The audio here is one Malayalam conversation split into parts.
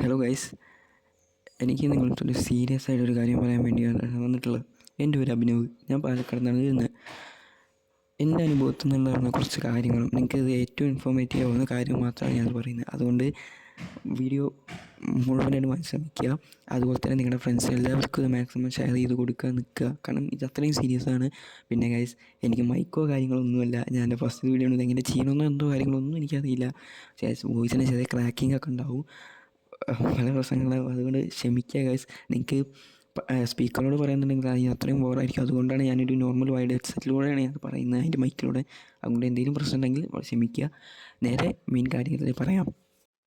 ഹലോ ഗൈസ്, എനിക്ക് നിങ്ങളടുത്തൊരു സീരിയസ് ആയിട്ടൊരു കാര്യം പറയാൻ വേണ്ടിയാണ് വന്നിട്ടുള്ളത്. എൻ്റെ പേര് അഭിനവ്. ഞാൻ പാലക്കാട് നിന്നാണ് വരുന്നത്. എൻ്റെ അനുഭവത്തിൽ നിന്നുള്ള കുറച്ച് കാര്യങ്ങളും നിങ്ങൾക്കത് ഏറ്റവും ഇൻഫോർമേറ്റീവ് ആവുന്ന കാര്യം മാത്രമാണ് ഞാൻ പറയുന്നത്. അതുകൊണ്ട് വീഡിയോ മുഴുവനായിട്ട് മനസ്സിലാക്കുക. അതുപോലെ തന്നെ നിങ്ങളുടെ ഫ്രണ്ട്സ് എല്ലാവർക്കും ഇത് മാക്സിമം ഷെയർ ചെയ്ത് കൊടുക്കാൻ നിൽക്കുക. കാരണം ഇത് അത്രയും സീരിയസ് ആണ്. പിന്നെ ഗൈസ്, എനിക്ക് മൈക്കോ കാര്യങ്ങളൊന്നുമല്ല. ഞാൻ എൻ്റെ ഫസ്റ്റ് വീഡിയോ ഇത് എങ്ങനെ ചെയ്യണമെന്നോ എന്തോ കാര്യങ്ങളൊന്നും എനിക്കറിയില്ല. വോയിസിന് ചെറിയ ക്രാക്കിംഗ് ഒക്കെ ഉണ്ടാവും, പല പ്രശ്നങ്ങളാവും. അതുകൊണ്ട് ക്ഷമിക്കുക ഗൈസ്. നിങ്ങൾക്ക് സ്പീക്കറോട് പറയുന്നുണ്ടെങ്കിൽ അത് അത്രയും ബോറായിരിക്കും. അതുകൊണ്ടാണ് ഞാനൊരു നോർമൽ വൈഡ് ഹെഡ്സെറ്റിലൂടെയാണ് ഞാൻ പറയുന്നത്, അതിൻ്റെ മൈക്കിലൂടെ. അതുകൊണ്ട് എന്തെങ്കിലും പ്രശ്നം ഉണ്ടെങ്കിൽ ക്ഷമിക്കുക. നേരെ മെയിൻ കാര്യത്തിൽ പറയാം.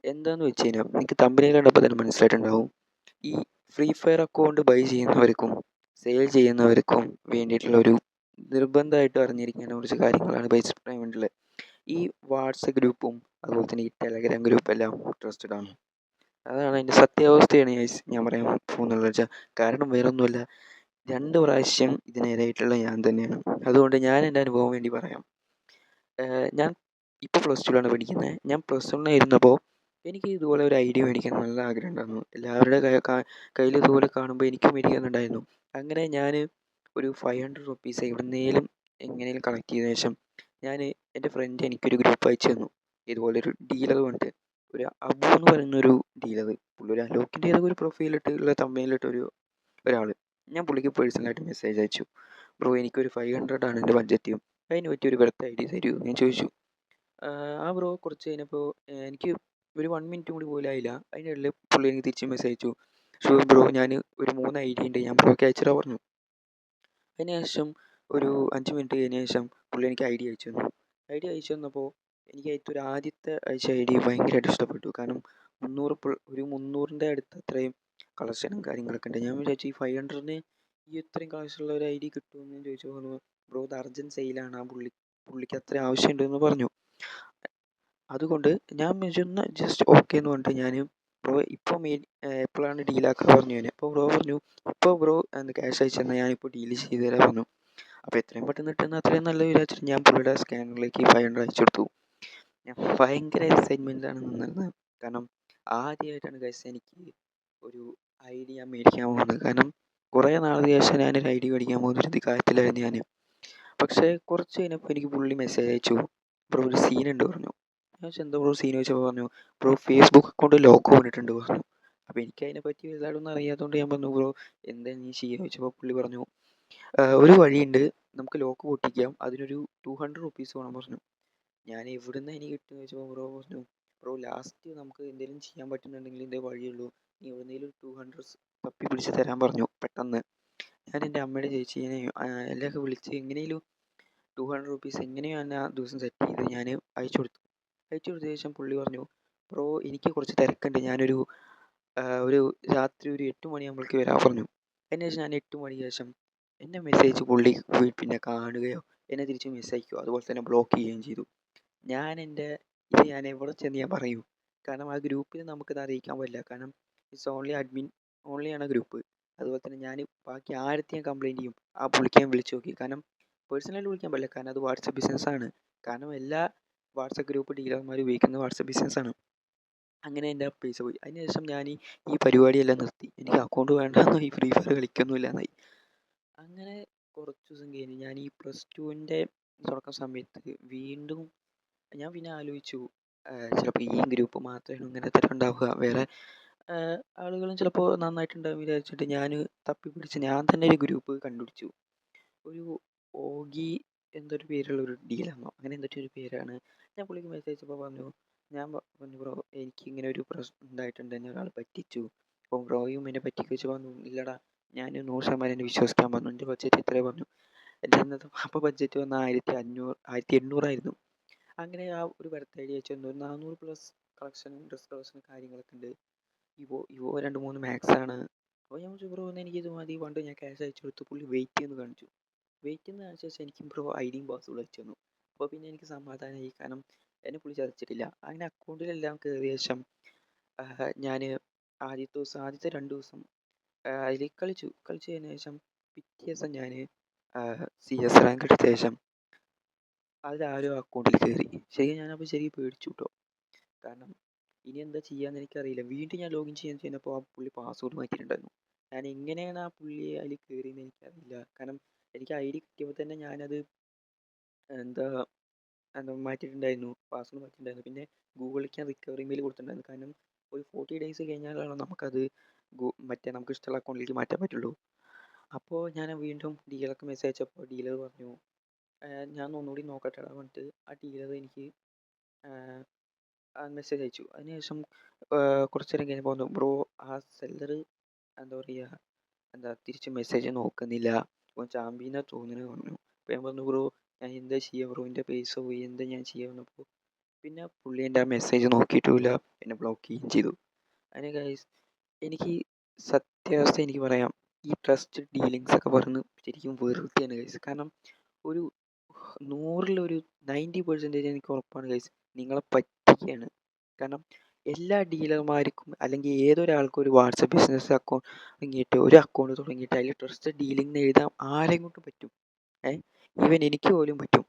എന്താണെന്ന് വെച്ച് കഴിഞ്ഞാൽ നിങ്ങൾക്ക് തമ്പനയിൽ കണ്ടപ്പോൾ തന്നെ മനസ്സിലായിട്ടുണ്ടാവും, ഈ ഫ്രീ ഫയർ അക്കൗണ്ട് ബൈ ചെയ്യുന്നവർക്കും സെയിൽ ചെയ്യുന്നവർക്കും വേണ്ടിയിട്ടുള്ളൊരു നിർബന്ധമായിട്ട് അറിഞ്ഞിരിക്കേണ്ട കുറച്ച് കാര്യങ്ങളാണ് ബേസ് പറയാൻ വേണ്ടിയിട്ടുള്ളത്. ഈ വാട്സപ്പ് ഗ്രൂപ്പും അതുപോലെ തന്നെ ഈ ടെലഗ്രാം ഗ്രൂപ്പ് എല്ലാം ട്രസ്റ്റഡ് ആണ്. അതാണ് അതിൻ്റെ സത്യാവസ്ഥയാണ് ഞാൻ പറയാൻ പോകുന്നത്. വെച്ചാൽ കാരണം വേറൊന്നുമല്ല, 2 പ്രാവശ്യം ഇതിനിരയായിട്ടുള്ള ഞാൻ തന്നെയാണ്. അതുകൊണ്ട് ഞാൻ എൻ്റെ അനുഭവം വേണ്ടി പറയാം. ഞാൻ ഇപ്പോൾ +2ലാണ് പഠിക്കുന്നത്. ഞാൻ +1 ഇരുന്നപ്പോൾ എനിക്ക് ഇതുപോലെ ഒരു ഐഡിയ മേടിക്കാൻ നല്ല ആഗ്രഹം ഉണ്ടായിരുന്നു. എല്ലാവരുടെ കയ്യിൽ ഇതുപോലെ കാണുമ്പോൾ എനിക്കും മേടിക്കാനുണ്ടായിരുന്നു. അങ്ങനെ ഞാൻ ഒരു 500 റുപ്പീസ് എവിടുന്നേലും എങ്ങനെയും കളക്ട് ചെയ്തതിനു ശേഷം ഞാൻ എൻ്റെ ഫ്രണ്ട് എനിക്കൊരു ഗ്രൂപ്പ് അയച്ചു തന്നു. ഇതുപോലൊരു ഡീലർ വന്നിട്ട്, ഒരു അബു എന്ന് പറയുന്നൊരു ഡീലർ, പുള്ളി ഒരു അലോക്കിൻ്റെ ഏതൊക്കെ ഒരു പ്രൊഫൈലിട്ടുള്ള തമ്മയിലിട്ട് ഒരാൾ. ഞാൻ പുള്ളിക്ക് പേഴ്സണലായിട്ട് മെസ്സേജ് അയച്ചു, ബ്രോ എനിക്കൊരു 500 ആണ് എൻ്റെ ബഡ്ജറ്റ്, അതിന് പറ്റിയൊരു ബെർത്ത് ഐഡിയ തരൂ ഞാൻ ചോദിച്ചു. ആ ബ്രോ കുറച്ച് കഴിഞ്ഞപ്പോൾ എനിക്ക് ഒരു 1 മിനിറ്റ് കൂടി പോലും ആയില്ല, അതിൻ്റെ ഇടയിൽ പുള്ളി എനിക്ക് തിരിച്ച് മെസ്സേജ് അയച്ചു, ഷുവർ ബ്രോ ഞാൻ ഒരു 3 ഐഡിയ ഉണ്ട്, ഞാൻ ബ്രോക്ക് അയച്ചിടാൻ പറഞ്ഞു. അതിന് ശേഷം ഒരു 5 മിനിറ്റ് കഴിഞ്ഞ ശേഷം പുള്ളി എനിക്ക് ഐഡിയ അയച്ചു തന്നു. ഐഡിയ അയച്ചു തന്നപ്പോൾ എനിക്ക് ഏറ്റവും ആദ്യത്തെ അയച്ച ഐഡിയ ഭയങ്കരമായിട്ട് ഇഷ്ടപ്പെട്ടു. കാരണം 300ൻ്റെ അടുത്ത് അത്രയും കളക്ഷനും കാര്യങ്ങളൊക്കെ ഉണ്ട്. ഞാൻ വിചാരിച്ചു ഈ 500ന് ഈ ഇത്രയും കളക്ഷനുള്ള ഒരു ഐഡിയ കിട്ടുമെന്ന് ഞാൻ ചോദിച്ചു. ബ്രോ ഇത് അർജൻറ്റ് സെയിലാണ്, ആ പുള്ളിക്ക് അത്ര ആവശ്യമുണ്ടെന്ന് പറഞ്ഞു. അതുകൊണ്ട് ഞാൻ വിചാരിച്ചു ജസ്റ്റ് ഓക്കെ എന്ന് പറഞ്ഞിട്ട് ഞാൻ ബ്രോ ഇപ്പോൾ എപ്പോഴാണ് ഡീലാക്കുക പറഞ്ഞു. ഞാൻ അപ്പോൾ ബ്രോ പറഞ്ഞു, ഇപ്പോൾ ബ്രോ ക്യാഷ് അയച്ചു തന്നാൽ ഞാനിപ്പോൾ ഡീൽ ചെയ്തു തരാൻ പറഞ്ഞു. അപ്പോൾ എത്രയും പെട്ടെന്ന് കിട്ടുന്ന അത്രയും നല്ല വിചാരിച്ചിട്ട് ഞാൻ പുള്ളിയുടെ സ്കാനറിലേക്ക് 500 അയച്ചു കൊടുത്തു. ഞാൻ ഭയങ്കര എക്സൈറ്റ്മെൻറ്റിലാണ് നിന്നിരുന്നത്. കാരണം ആദ്യമായിട്ടാണ് ഗൈസ് എനിക്ക് ഒരു ഐഡിയ മേടിക്കാൻ പോകുന്നത്. കാരണം കുറേ നാളിന് ശേഷം ഞാനൊരു ഐഡിയ മേടിക്കാൻ പോകുന്നൊരു കാര്യത്തിലായിരുന്നു ഞാൻ. പക്ഷേ കുറച്ച് കഴിഞ്ഞപ്പോൾ എനിക്ക് പുള്ളി മെസ്സേജ് അയച്ചു, ബ്രോ ഒരു സീനുണ്ട് പറഞ്ഞു. ഞാൻ ചോദിച്ചു എന്താ ബ്രോ സീൻ ചോദിച്ചപ്പോൾ പറഞ്ഞു, ബ്രോ ഫേസ്ബുക്ക് അക്കൗണ്ട് ലോക്ക് വന്നിട്ടുണ്ട് പറഞ്ഞു. അപ്പോൾ എനിക്ക് അതിനെപ്പറ്റി വലുതായിട്ടൊന്നും അറിയാത്തതുകൊണ്ട് ഞാൻ പറഞ്ഞു, ബ്രോ എന്താ നീ ചെയ്യുക ചോദിച്ചപ്പോൾ പുള്ളി പറഞ്ഞു, ഒരു വഴിയുണ്ട്, നമുക്ക് ലോക്ക് പൊട്ടിക്കാം, അതിനൊരു 200 റുപ്പീസ് വേണം പറഞ്ഞു. ഞാൻ എവിടുന്ന് എനിക്ക് കിട്ടുമെന്ന് ചോദിച്ചപ്പോൾ ബ്രോ പറഞ്ഞു, ബ്രോ ലാസ്റ്റ് നമുക്ക് എന്തെങ്കിലും ചെയ്യാൻ പറ്റുന്നുണ്ടെങ്കിൽ ഇതേ വഴിയുള്ളൂ, നീ എവിടുന്നേലും 200 തപ്പി പിടിച്ച് തരാൻ പറഞ്ഞു പെട്ടെന്ന്. ഞാൻ എൻ്റെ അമ്മയുടെ ചേച്ചീനെയും എല്ലാമൊക്കെ വിളിച്ച് എങ്ങനെയും 200 റുപ്പീസ് എങ്ങനെയും ഞാൻ ആ ദിവസം സെറ്റ് ചെയ്ത് ഞാൻ അയച്ചു കൊടുത്ത ശേഷം പുള്ളി പറഞ്ഞു, ബ്രോ എനിക്ക് കുറച്ച് തിരക്കുണ്ട്, ഞാനൊരു രാത്രി ഒരു 8 മണിയാകുമ്പോഴേക്ക് വരാൻ പറഞ്ഞു. അതിന് ശേഷം ഞാൻ 8 മണിക്ക് ശേഷം എൻ്റെ മെസ്സേജ് പുള്ളി പിന്നെ കാണുകയോ എന്നെ തിരിച്ച് മെസ്സേജ് അയക്കുകയോ അതുപോലെ തന്നെ ബ്ലോക്ക് ചെയ്യുകയും ചെയ്തു. ഞാൻ എവിടെ ചെന്ന് ഞാൻ പറയൂ? കാരണം ആ ഗ്രൂപ്പിൽ നമുക്കിത് അറിയിക്കാൻ പറ്റില്ല. കാരണം ഇറ്റ്സ് ഓൺലി അഡ്മിൻ ഓൺലിയാണ് ഗ്രൂപ്പ്. അതുപോലെ തന്നെ ഞാൻ ബാക്കി ആരത്തെ ഞാൻ കംപ്ലയിൻറ്റ് ചെയ്യും? ആ പുള്ളിക്ക് ഞാൻ വിളിച്ച് നോക്കി. കാരണം പേഴ്സണലായിട്ട് വിളിക്കാൻ പറ്റില്ല, കാരണം അത് വാട്സപ്പ് ബിസിനസ്സാണ്. കാരണം എല്ലാ വാട്സപ്പ് ഗ്രൂപ്പ് ഡീലർമാർ ഉപയോഗിക്കുന്നത് വാട്സപ്പ് ബിസിനസ്സാണ്. അങ്ങനെ എൻ്റെ ആ പൈസ പോയി. അതിന് ശേഷം ഞാൻ ഈ പരിപാടിയെല്ലാം നിർത്തി. എനിക്ക് അക്കൗണ്ട് വേണ്ടാന്ന്, ഈ ഫ്രീ ഫയർ കളിക്കൊന്നുമില്ല എന്നായി. അങ്ങനെ കുറച്ച് ദിവസം കഴിഞ്ഞ് ഞാൻ ഈ +2ൻ്റെ തുടക്കം സമയത്ത് വീണ്ടും ഞാൻ പിന്നെ ആലോചിച്ചു, ചിലപ്പോൾ ഈ ഗ്രൂപ്പ് മാത്രമാണ് ഇങ്ങനത്തെ ഉണ്ടാവുക, വേറെ ആളുകളും ചിലപ്പോൾ നന്നായിട്ടുണ്ടാവും വിചാരിച്ചിട്ട് ഞാൻ തപ്പിപ്പിടിച്ച് ഞാൻ തന്നെ ഒരു ഗ്രൂപ്പ് കണ്ടുപിടിച്ചു. ഒരു ഓഗി എന്തൊരു പേരുള്ള ഒരു ഡീലാണോ അങ്ങനെ എന്തൊക്കെ ഒരു പേരാണ്. ഞാൻ പുള്ളിക്ക് മെസ്സേജ് അയച്ചപ്പോൾ പറഞ്ഞു, പറഞ്ഞു ബ്രോ എനിക്കിങ്ങനെ ഒരു പ്രശ്നം ഉണ്ടായിട്ടുണ്ട്, എന്നെ ഒരാൾ പറ്റിച്ചു. അപ്പോൾ ബ്രോയും എന്നെ പറ്റിക്ക് വെച്ച് പറഞ്ഞു, ഇല്ലടാ ഞാൻ 100% എന്നെ വിശ്വസിക്കാൻ പറഞ്ഞു, എൻ്റെ ബഡ്ജറ്റ് ഇത്രേ പറഞ്ഞു. എൻ്റെ അന്നത്തെ അപ്പോൾ ബഡ്ജറ്റ് വന്ന 1800 ആയിരുന്നു. അങ്ങനെ ആ ഒരു ബർത്ത് ഐഡിയ വെച്ച് ഒരു 400+ കളക്ഷനും ഡ്രസ് കളക്ഷനും കാര്യങ്ങളൊക്കെ ഉണ്ട്. ഇവോ 2-3 മാക്സാണ്. അപ്പോൾ ഞാൻ വിളിച്ചു, ബ്രോ ഒന്ന് എനിക്കിത് മതി പണ്ട് ഞാൻ ക്യാഷ് അയച്ചു കൊടുത്തു. പുള്ളി വെയിറ്റ് ചെയ്യുന്നു കാണിച്ചു. വെയിറ്റ് ചെയ്യുന്ന കാണിച്ച ശേഷം എനിക്ക് ബ്രോ ഐഡിയും പാസ്വേഡ് അയച്ചു തന്നു. അപ്പോൾ പിന്നെ എനിക്ക് സമാധാനമായി, കാരണം എന്നെ പുള്ളി ചതിച്ചിട്ടില്ല. അങ്ങനെ അക്കൗണ്ടിലെല്ലാം കയറിയ ശേഷം ഞാൻ ആദ്യത്തെ 2 ദിവസം അതിൽ കളിച്ചു കഴിഞ്ഞ ശേഷം പിറ്റേ ദിവസം ഞാൻ CS റാങ്ക് എടുത്ത ശേഷം അതിലാരോ അക്കൗണ്ടിൽ കയറി. ശരിക്കും ഞാനപ്പോൾ പേടിച്ചു കേട്ടോ. കാരണം ഇനി എന്താ ചെയ്യാന്ന് എനിക്കറിയില്ല. വീണ്ടും ഞാൻ ലോഗിൻ ചെയ്യാൻ ചെയ്യുന്നപ്പോൾ ആ പുള്ളി പാസ്വേഡ് മാറ്റിയിട്ടുണ്ടായിരുന്നു. ഞാൻ എങ്ങനെയാണ് ആ പുള്ളി അതിൽ കയറിയെന്ന് എനിക്കറിയില്ല. കാരണം എനിക്ക് ഐ ഡി കിട്ടിയപ്പോൾ തന്നെ ഞാനത് എന്താ എന്താ മാറ്റിയിട്ടുണ്ടായിരുന്നു, പാസ്വേഡ് മാറ്റിയിട്ടുണ്ടായിരുന്നു. പിന്നെ ഗൂഗിളിലേക്ക് ഞാൻ റിക്കവറി മെയിൽ കൊടുത്തിട്ടുണ്ടായിരുന്നു. കാരണം ഒരു 40 ഡേയ്സ് കഴിഞ്ഞാലാണ് നമുക്കത് മറ്റേ നമുക്ക് ഇഷ്ടമുള്ള അക്കൗണ്ടിലേക്ക് മാറ്റാൻ പറ്റുള്ളൂ. അപ്പോൾ ഞാൻ വീണ്ടും ഡീലർക്ക് മെസ്സേജ് അയച്ചപ്പോൾ ഡീലർ പറഞ്ഞു ഞാൻ ഒന്നുകൂടി നോക്കട്ടെടാ പറഞ്ഞിട്ട് ആ ഡീലർ എനിക്ക് മെസ്സേജ് അയച്ചു. അതിനുശേഷം കുറച്ച് നേരം കഴിഞ്ഞപ്പോൾ പറഞ്ഞു ബ്രോ ആ സെല്ലർ എന്താ പറയുക തിരിച്ച് മെസ്സേജ് നോക്കുന്നില്ല, അപ്പോൾ ചാമ്പിന്നാ തോന്നുന്നത് പറഞ്ഞു. അപ്പോൾ ഞാൻ പറഞ്ഞു ബ്രോ ഞാൻ എന്താ ചെയ്യുക ബ്രോ, എൻ്റെ പൈസ പോയി എന്താ ഞാൻ ചെയ്യുക പറഞ്ഞപ്പോൾ പിന്നെ പുള്ളി എൻ്റെ ആ മെസ്സേജ് നോക്കിയിട്ടുമില്ല, എന്നെ ബ്ലോക്ക് ചെയ്യുകയും ചെയ്തു. അതിന് ഗൈസ് എനിക്ക് സത്യാവസ്ഥ എനിക്ക് പറയാം, ഈ ട്രസ്റ്റ് ഡീലിങ്സ് ഒക്കെ പറഞ്ഞ് ശരിക്കും വെറുതെയാണ് ഗൈസ്. കാരണം ഒരു 100-ൽ 90% എനിക്ക് ഉറപ്പാണ് ഗൈസ് നിങ്ങളെ പറ്റിക്കുകയാണ്. കാരണം എല്ലാ ഡീലർമാർക്കും അല്ലെങ്കിൽ ഏതൊരാൾക്കും ഒരു വാട്സപ്പ് ബിസിനസ് അക്കൗണ്ട് തുടങ്ങിയിട്ട് ഒരു അക്കൗണ്ട് തുടങ്ങിയിട്ട് അതിൽ ട്രസ്റ്റ് ഡീലിംഗ് എന്ന് എഴുതാൻ ആരെയും കൊണ്ട് പറ്റും. ഈവൻ എനിക്ക് പോലും പറ്റും.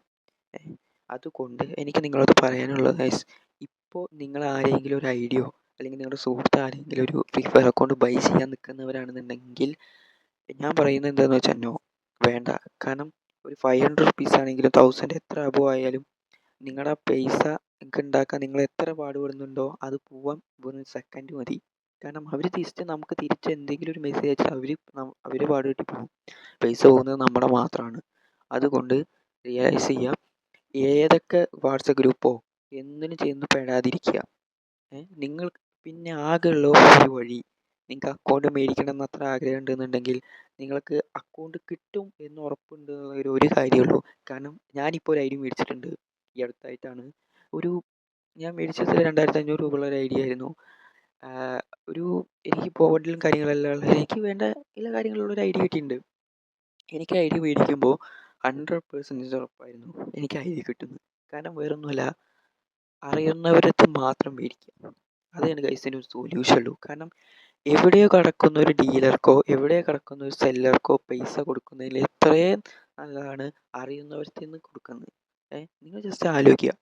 അതുകൊണ്ട് എനിക്ക് നിങ്ങളോട് പറയാനുള്ളത് ഗൈസ്, ഇപ്പോൾ നിങ്ങൾ ആരെങ്കിലും ഒരു ഐഡിയോ അല്ലെങ്കിൽ നിങ്ങളുടെ സുഹൃത്ത് ആരെങ്കിലും ഒരു ഫ്രീ ഫയർ അക്കൗണ്ട് ബൈ ചെയ്യാൻ നിൽക്കുന്നവരാണെന്നുണ്ടെങ്കിൽ ഞാൻ പറയുന്നത് എന്താണെന്ന് വെച്ചാൽ നോ, വേണ്ട. കാരണം ഒരു 500 റുപ്പീസ് ആണെങ്കിലും 1000 എത്ര അബോ ആയാലും നിങ്ങളുടെ പൈസ നിങ്ങൾക്ക് ഉണ്ടാക്കാൻ നിങ്ങൾ എത്ര പാടുപെടുന്നുണ്ടോ അത് പോവാൻ വെറും സെക്കൻഡ് മതി. കാരണം അവർ നമുക്ക് തിരിച്ച് എന്തെങ്കിലും ഒരു മെസ്സേജ് അയച്ചാൽ അവർ പാടുപെട്ടി പോകും. പൈസ പോകുന്നത് നമ്മുടെ മാത്രമാണ്. അതുകൊണ്ട് റിയലൈസ് ചെയ്യുക, ഏതൊക്കെ വാട്സപ്പ് ഗ്രൂപ്പോ എന്തിനും ചെന്ന് പെടാതിരിക്കുക. നിങ്ങൾ പിന്നെ ആകെയുള്ള ഒരു വഴി, നിങ്ങൾക്ക് അക്കൗണ്ട് മേടിക്കണം എന്ന് അത്ര ആഗ്രഹം ഉണ്ടെന്നുണ്ടെങ്കിൽ നിങ്ങൾക്ക് അക്കൗണ്ട് കിട്ടും എന്ന് ഉറപ്പുണ്ട് ഒരു കാര്യമുള്ളൂ. കാരണം ഞാനിപ്പോൾ ഒരു ഐ ഡി മേടിച്ചിട്ടുണ്ട് ഈ അടുത്തായിട്ടാണ്. ഞാൻ മേടിച്ചത് 2500 രൂപയുള്ള ഒരു ഐ ഡി ആയിരുന്നു. ഒരു എനിക്ക് പോവഡിലും കാര്യങ്ങളെല്ലാം ഉള്ള എനിക്ക് വേണ്ട എല്ലാ കാര്യങ്ങളുള്ള ഒരു ഐ ഡി കിട്ടിയിട്ടുണ്ട്. എനിക്ക് ഐ ഡി മേടിക്കുമ്പോൾ 100% ഉറപ്പായിരുന്നു എനിക്ക് ഐ ഡി കിട്ടുന്നത്. കാരണം വേറൊന്നുമല്ല, അറിയുന്നവരടുത്ത് മാത്രം മേടിക്കുക. അതാണ് ഗൈസ് ഒരു സൊല്യൂഷൻ ഉള്ളൂ. കാരണം എവിടെയോ കിടക്കുന്ന ഒരു ഡീലർക്കോ എവിടെയോ കിടക്കുന്ന ഒരു സെല്ലർക്കോ പൈസ കൊടുക്കുന്നതിൽ എത്രയും നല്ലതാണ് അറിയുന്നവർക്ക് നിന്ന് കൊടുക്കുന്നത്. നിങ്ങൾ ജസ്റ്റ് ആലോചിക്കുക.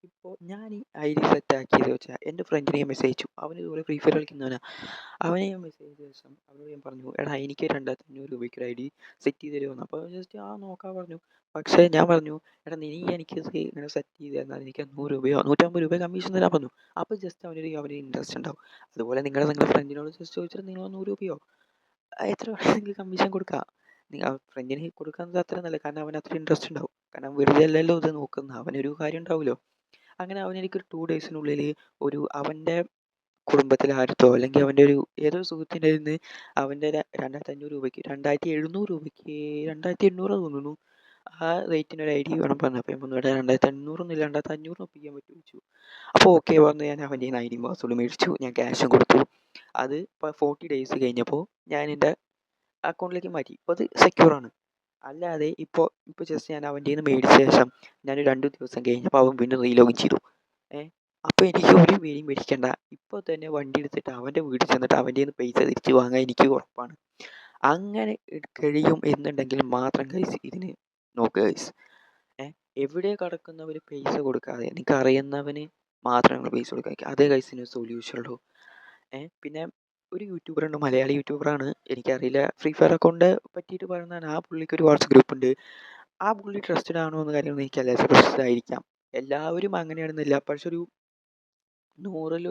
ഇപ്പോൾ ഞാൻ ഈ ഐ ഡി സെറ്റ് ആക്കിയത് വെച്ചാൽ എൻ്റെ ഫ്രണ്ടിനെ ഞാൻ മെസ്സേജ് അയച്ചു. അവന് ഇതുപോലെ ഫ്രീ ഫയർ കളിക്കുന്നവനാണ്. അവനെ ഞാൻ മെസ്സേജ് അയച്ച ശേഷം അവനോട് ഞാൻ പറഞ്ഞു എടാ എനിക്ക് 2500 രൂപയ്ക്ക് ഒരു ഐ ഡി സെറ്റ് ചെയ്ത് തരുമെന്ന്. അപ്പോൾ ജസ്റ്റ് നോക്കാൻ പറഞ്ഞു. പക്ഷേ ഞാൻ പറഞ്ഞു എടാ നീ എനിക്കിത് ഇങ്ങനെ സെറ്റ് ചെയ്ത് തന്നാൽ എനിക്ക് 100 രൂപയോ 150 രൂപയോ കമ്മീഷൻ തരാൻ പറഞ്ഞു. അപ്പോൾ ജസ്റ്റ് അവന് ഇൻട്രസ്റ്റ് ഉണ്ടാവും. അതുപോലെ നിങ്ങളുടെ ഫ്രണ്ടിനോട് ജസ്റ്റ് ചോദിച്ചിട്ട് നിങ്ങൾ 100 രൂപയോ എത്ര വേണമെങ്കിൽ നിങ്ങൾക്ക് കമ്മീഷൻ കൊടുക്കാം. ഫ്രണ്ടിന് കൊടുക്കുന്നത് അത്ര നല്ല, കാരണം അവന് അത്ര ഇൻട്രസ്റ്റ് ഉണ്ടാവും. കാരണം വെറുതെ അല്ലല്ലോ ഇത് നോക്കുന്നത്, അവനൊരു കാര്യം ഉണ്ടാവുമല്ലോ. അങ്ങനെ അവനെനിക്കൊരു 2 ഡേയ്സിനുള്ളിൽ അവൻ്റെ കുടുംബത്തിൽ ആരുത്തോ അല്ലെങ്കിൽ അവൻ്റെ ഏതോ സുഹൃത്തിൻ്റെ കയ്യിൽ നിന്ന് അവൻ്റെ 2500 രൂപയ്ക്ക് 2700 രൂപയ്ക്ക് 2800 തോന്നുന്നു ആ റേറ്റിന് ഒരു ഐ ഡി വേണം പറഞ്ഞു. അപ്പോൾ ഞാൻ പറഞ്ഞു 2800 2500 ഒപ്പിക്കാൻ പറ്റുമോ ചോദിച്ചു. അപ്പോൾ ഓക്കെ പറഞ്ഞു. ഞാൻ അവൻ്റെ ഐ ഡി പാസ്വേഡ് മേടിച്ചു, ഞാൻ ക്യാഷും കൊടുത്തു. അത് 40 ഡേയ്സ് കഴിഞ്ഞപ്പോൾ ഞാൻ എൻ്റെ അക്കൗണ്ടിലേക്ക് മാറ്റി. ഇപ്പോൾ അത് സെക്യൂറാണ്. അല്ലാതെ ഇപ്പോൾ ജസ്റ്റ് ഞാൻ അവൻ്റെ നിന്ന് മേടിച്ച ശേഷം ഞാൻ 2 ദിവസം കഴിഞ്ഞപ്പോൾ അവൻ വീണ്ടും റീലോഗിൻ ചെയ്തു. അപ്പോൾ എനിക്ക് ഒരു പേടിയും പേടിക്കണ്ട. ഇപ്പോൾ തന്നെ വണ്ടി എടുത്തിട്ട് അവൻ്റെ വീട്ടിൽ ചെന്നിട്ട് അവൻ്റെ നിന്ന് പൈസ തിരിച്ച് വാങ്ങാൻ എനിക്ക് ഉറപ്പാണ്. അങ്ങനെ കഴിയും എന്നുണ്ടെങ്കിൽ മാത്രം ഗൈസ് ഇതിന് നോക്കുക ഗൈസ്. എവിടെ കിടക്കുന്നവർ പൈസ കൊടുക്കാതെ നിങ്ങൾക്ക് അറിയുന്നവന് മാത്രം നിങ്ങൾ പൈസ കൊടുക്കുക. അതേ ഗൈസിന് സൊല്യൂഷൻ ഉള്ളൂ. പിന്നെ ഒരു യൂട്യൂബർ ഉണ്ട്, മലയാളി യൂട്യൂബറാണ്, എനിക്കറിയില്ല ഫ്രീ ഫയർ അക്കൗണ്ട് പറ്റിയിട്ട് പറയുന്നതാണ്. ആ പുള്ളിക്ക് ഒരു വാട്സപ്പ് ഗ്രൂപ്പ് ഉണ്ട്. ആ പുള്ളി ട്രസ്റ്റഡ് ആണോ എന്ന കാര്യമൊന്നും എനിക്കല്ല, ട്രസ്റ്റഡ് ആയിരിക്കാം. എല്ലാവരും അങ്ങനെയാണെന്നില്ല, പക്ഷെ 100-ൽ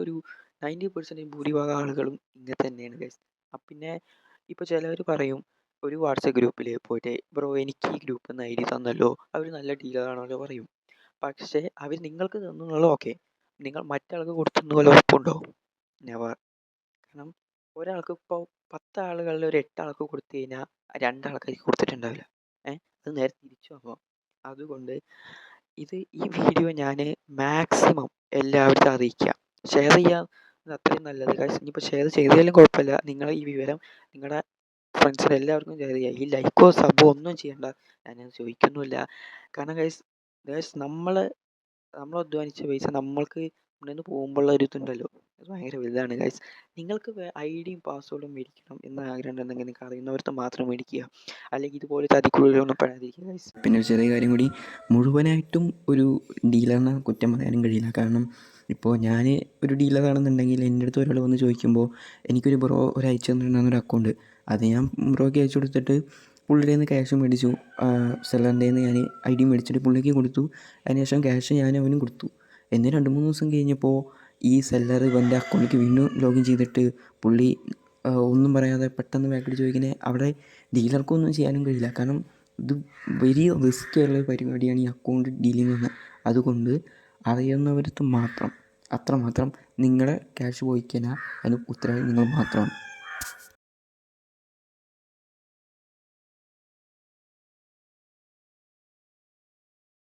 90% ഭൂരിഭാഗം ആളുകളും ഇങ്ങനെ തന്നെയാണ് ഗൈസ്. പിന്നെ ഇപ്പോൾ ചിലവർ പറയും ഒരു വാട്സപ്പ് ഗ്രൂപ്പിൽ പോയിട്ട് ബ്രോ എനിക്ക് ഈ ഗ്രൂപ്പിൽ നിന്ന് ഐ ഡി തന്നല്ലോ, അവർ നല്ല ഡീലറാണല്ലോ പറയും. പക്ഷേ അവർ നിങ്ങൾക്ക് തന്നുള്ളത് ഓക്കെ, നിങ്ങൾ മറ്റാൾക്ക് കൊടുത്തെന്ന് വല്ല ഉറപ്പുണ്ടോ? നെവർ. കാരണം ഒരാൾക്ക് ഇപ്പോൾ 10 ആളുകളിൽ ഒരു 8 ആൾക്ക് കൊടുത്തു കഴിഞ്ഞാൽ 2 ആൾക്കാർക്ക് കൊടുത്തിട്ടുണ്ടാവില്ല. അത് നേരെ തിരിച്ചും. അതുകൊണ്ട് ഈ വീഡിയോ ഞാൻ മാക്സിമം എല്ലാവരും അറിയിക്കുക, ഷെയർ ചെയ്യുക, അത്രയും നല്ലത്. കാശ് ഇനിയിപ്പോൾ ഷെയർ ചെയ്താലും കുഴപ്പമില്ല, നിങ്ങൾ ഈ വിവരം നിങ്ങളുടെ ഫ്രണ്ട്സിന് എല്ലാവർക്കും ഷെയർ ചെയ്യുക. ഈ ലൈക്കോ സബോ ഒന്നും ചെയ്യണ്ട, ഞാനത് ചോദിക്കുന്നുമില്ല. കാരണം ഗൈസ് നമ്മൾ അധ്വാനിച്ച പൈസ നമ്മൾക്ക് ഇവിടെ നിന്ന് പോകുമ്പോഴുള്ള ഒരു ഇതുണ്ടല്ലോ, അത് ഭയങ്കര വലുതാണ് ഗൈസ്. നിങ്ങൾക്ക് ഐഡിയും പാസ്വേഡും മേടിക്കണം എന്ന ആഗ്രഹം ഉണ്ടെങ്കിൽ നിങ്ങൾക്ക് അറിയുന്നവർക്ക് മാത്രം മേടിക്കുക, അല്ലെങ്കിൽ ഇതുപോലെ ചതിക്കുഴികളൊന്നും പെടാതിരിക്കുക ഗൈസ്. പിന്നെ ഒരു ചെറിയ കാര്യം കൂടി, മുഴുവനായിട്ടും ഒരു ഡീലറിനെ കുറ്റം പറയാനും കഴിയില്ല. കാരണം ഇപ്പോൾ ഞാൻ ഒരു ഡീലറാണെന്നുണ്ടെങ്കിൽ എൻ്റെ അടുത്ത് ഒരാൾ വന്ന് ചോദിക്കുമ്പോൾ എനിക്കൊരു ബ്രോ അയച്ചു തന്നിട്ടുണ്ടായിരുന്നൊരു അക്കൗണ്ട്, അത് ഞാൻ ബ്രോയ്ക്ക് അയച്ചു കൊടുത്തിട്ട് പുള്ളിയുടെ നിന്ന് ക്യാഷ് മേടിച്ചു. സെല്ലറിൻ്റെ നിന്ന് ഞാൻ ഐ ഡി മേടിച്ചിട്ട് പുള്ളിക്ക് കൊടുത്തു. അതിനുശേഷം ക്യാഷ് ഞാൻ അവനും കൊടുത്തു. എന്ന് 2-3 ദിവസം കഴിഞ്ഞപ്പോൾ ഈ സെല്ലർ ഇവൻ്റെ അക്കൗണ്ടിലേക്ക് വീണ്ടും ലോഗിൻ ചെയ്തിട്ട് പുള്ളി ഒന്നും പറയാതെ പെട്ടെന്ന് ബാക്കടി ചോദിക്കുന്നത്, അവിടെ ഡീലർക്കൊന്നും ചെയ്യാനും കഴിയില്ല. കാരണം ഇത് വെരി റിസ്ക്കുള്ള പരിപാടിയാണ് ഈ അക്കൗണ്ട് ഡീലിംഗ് എന്ന്. അതുകൊണ്ട് അറിയുന്നവരടുത്ത് മാത്രം, അത്രമാത്രം നിങ്ങളുടെ ക്യാഷ് പോയി കഴിഞ്ഞാൽ അതിന് ഉത്തരവാദി നിങ്ങൾ മാത്രമാണ്.